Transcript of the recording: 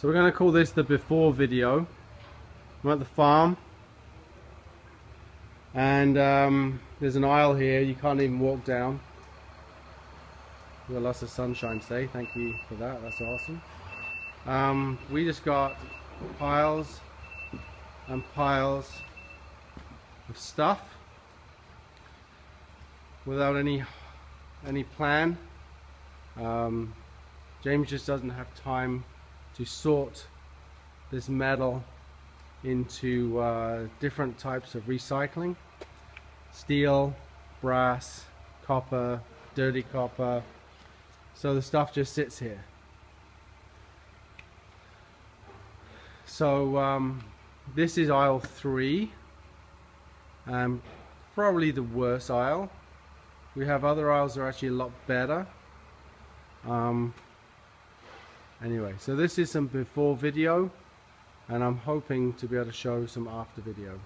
So we're going to call this the before video. I'm at the farm, and there's an aisle here you can't even walk down. We've got lots of sunshine today, thank you for that, that's awesome. We just got piles and piles of stuff without any plan. James just doesn't have time to sort this metal into different types of recycling: steel, brass, copper, dirty copper. So the stuff just sits here. So this is aisle 3, probably the worst aisle. We have other aisles that are actually a lot better. Anyway, so this is some before video, and I'm hoping to be able to show some after video.